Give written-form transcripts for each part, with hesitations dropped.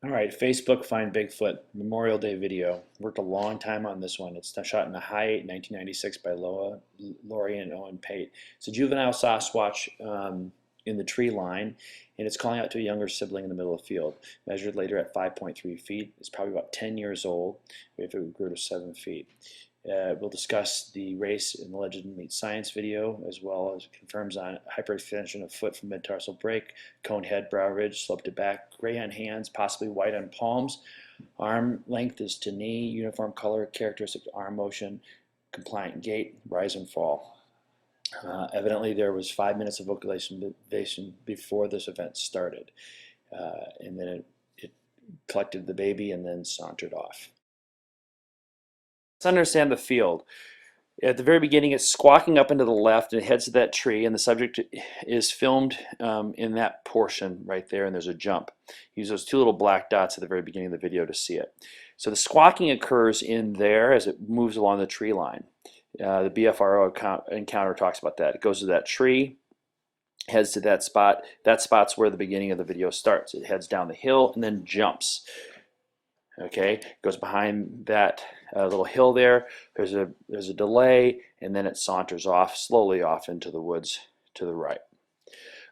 All right, Facebook Find Bigfoot Memorial Day video. Worked a long time on this one. It's shot in the high 8, 1996 by Laurie and Owen Pate. It's a juvenile Sasquatch in the tree line, and it's calling out to a younger sibling in the middle of the field. Measured later at 5.3 feet. It's probably about 10 years old if it grew to 7 feet. We'll discuss the race and alleged meat science video, as well as confirms on hyperextension of foot from mid-tarsal break, cone head, brow ridge, slope to back, gray on hands, possibly white on palms. Arm length is to knee, uniform color, characteristic arm motion, compliant gait, rise and fall. Evidently, there was 5 minutes of vocalization before this event started, and then it collected the baby and then sauntered off. Let's understand the field. At the very beginning, it's squawking up into the left and it heads to that tree, and the subject is filmed in that portion right there, and there's a jump. Use those two little black dots at the very beginning of the video to see it. So the squawking occurs in there as it moves along the tree line. The BFRO encounter talks about that. It goes to that tree, heads to that spot. That spot's where the beginning of the video starts. It heads down the hill and then jumps. Okay, goes behind that little hill there. There's a delay, and then it saunters off slowly off into the woods to the right.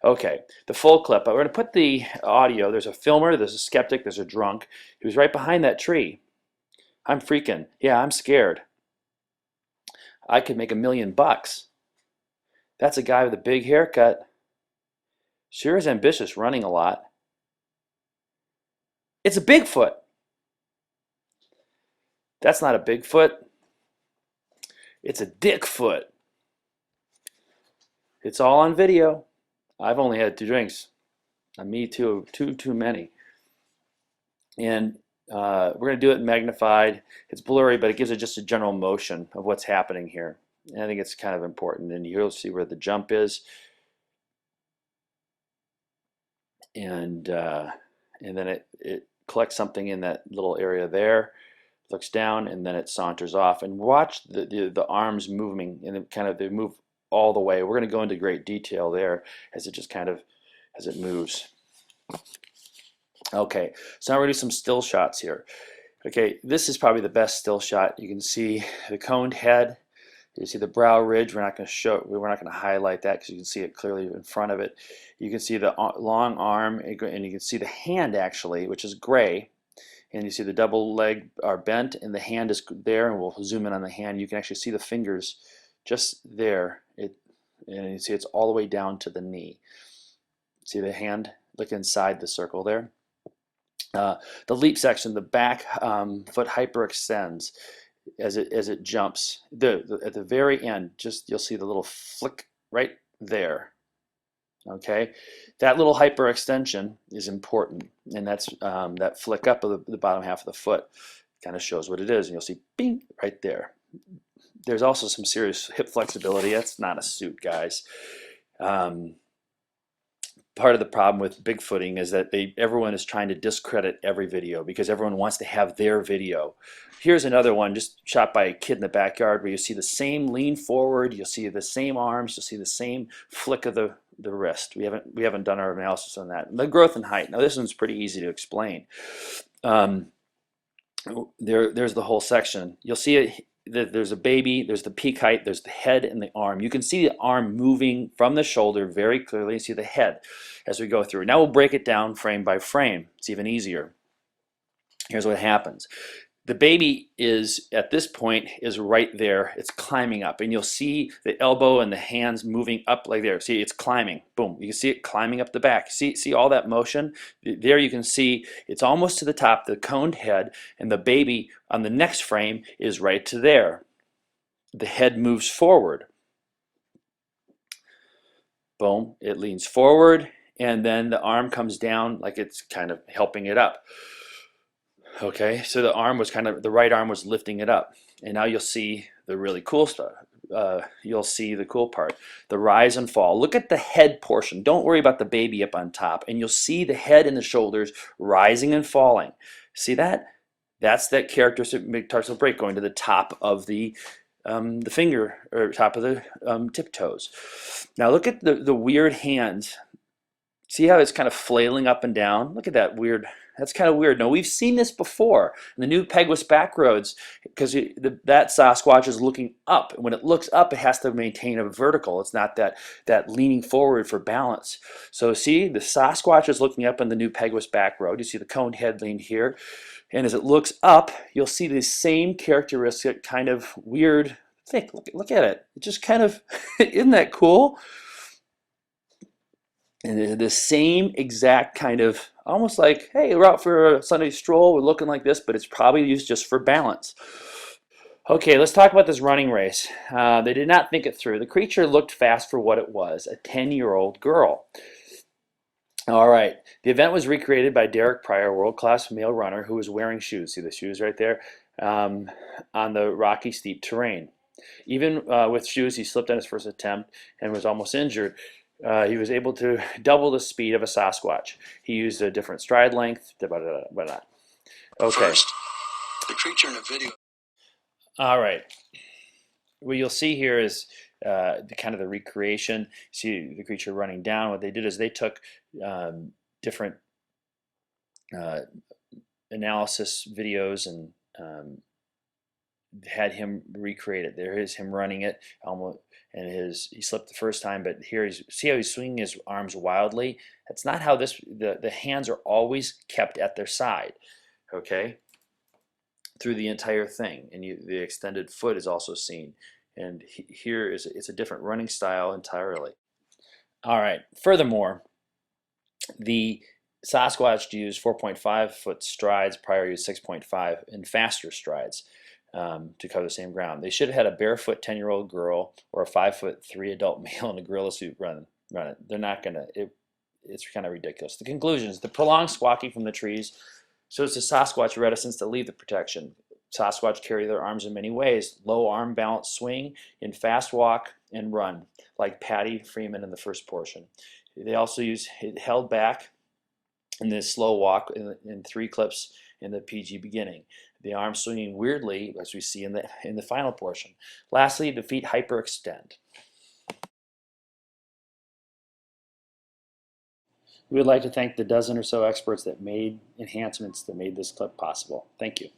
Okay, the full clip. We're going to put the audio. There's a filmer, there's a skeptic, there's a drunk. He was right behind that tree. I'm freaking. Yeah, I'm scared. I could make $1 million. That's a guy with a big haircut. Sure is ambitious, running a lot. It's a Bigfoot. That's not a Bigfoot. It's a Dickfoot. It's all on video. I've only had 2 drinks. Me too, too many. And we're going to do it magnified. It's blurry, but it gives it just a general motion of what's happening here. And I think it's kind of important. And you'll see where the jump is. And then it collects something in that little area there. Looks down, and then it saunters off. And watch the arms moving, and they move all the way. We're going to go into great detail there as it just as it moves. Okay, so now we're going to do some still shots here. Okay, this is probably the best still shot. You can see the coned head. You see the brow ridge. We're not going to highlight that because you can see it clearly in front of it. You can see the long arm, and you can see the hand actually, which is gray. And you see the double leg are bent, and the hand is there, and we'll zoom in on the hand. You can actually see the fingers just there. And you see it's all the way down to the knee. See the hand? Look inside the circle there. The leap section, the back foot hyperextends as it jumps. At the very end, you'll see the little flick right there. Okay, that little hyperextension is important, and that's that flick up of the bottom half of the foot kind of shows what it is, and you'll see bing right there. There's also some serious hip flexibility. That's not a suit, guys. Part of the problem with Bigfooting is that everyone is trying to discredit every video because everyone wants to have their video. Here's another one just shot by a kid in the backyard where you see the same lean forward, you'll see the same arms, you'll see the same flick of the wrist. We haven't done our analysis on that. The growth and height. Now this one's pretty easy to explain. There's the whole section. You'll see it. There's a baby, there's the peak height, there's the head and the arm. You can see the arm moving from the shoulder very clearly. You see the head as we go through. Now we'll break it down frame by frame. It's even easier. Here's what happens. The baby is, at this point, is right there. It's climbing up, and you'll see the elbow and the hands moving up like there. See, it's climbing. Boom. You can see it climbing up the back. See all that motion? There you can see it's almost to the top, the coned head, and the baby on the next frame is right to there. The head moves forward. Boom. It leans forward, and then the arm comes down like it's kind of helping it up. Okay, so the right arm was lifting it up. And now you'll see the really cool stuff. You'll see the cool part, the rise and fall. Look at the head portion. Don't worry about the baby up on top. And you'll see the head and the shoulders rising and falling. See that? That's that characteristic mid-tarsal break going to the top of the finger, or top of the tiptoes. Now look at the weird hands See how it's kind of flailing up and down? Look at that weird. That's kind of weird. Now, we've seen this before in the new Peguis back roads because that Sasquatch is looking up. And when it looks up, it has to maintain a vertical. It's not that leaning forward for balance. So see, the Sasquatch is looking up in the new Peguis back road. You see the cone head leaned here. And as it looks up, you'll see the same characteristic kind of weird thing. Look at it. It just kind of, isn't that cool? And the same exact kind of, almost like, hey, we're out for a Sunday stroll, we're looking like this, but it's probably used just for balance. Okay, let's talk about this running race. They did not think it through. The creature looked fast for what it was, a 10-year-old girl. All right, the event was recreated by Derek Pryor, world-class male runner who was wearing shoes. See the shoes right there? On the rocky, steep terrain. Even with shoes, he slipped on his first attempt and was almost injured. He was able to double the speed of a Sasquatch. He used a different stride length. Okay. First, the creature in the video. All right. What you'll see here is kind of the recreation. See the creature running down. What they did is they took different analysis videos and had him recreate it. There is him running it, almost, and he slipped the first time, but here see how he's swinging his arms wildly. That's not how the hands are always kept at their side, okay, through the entire thing, and the extended foot is also seen. And here it's a different running style entirely. All right. Furthermore, the Sasquatch used 4.5 foot strides. Prior used 6.5 and faster strides. To cover the same ground. They should have had a barefoot 10-year-old girl or a 5'3" adult male in a gorilla suit run it. They're not gonna. It's kind of ridiculous. The conclusions: the prolonged squawking from the trees shows the Sasquatch reticence to leave the protection. Sasquatch carry their arms in many ways: low arm balance swing, in fast walk and run, like Patty Freeman in the first portion. They also use it held back in this slow walk in 3 clips in the PG beginning. The arm swinging weirdly, as we see in the final portion. Lastly, the feet hyperextend. We would like to thank the dozen or so experts that made enhancements that made this clip possible. Thank you.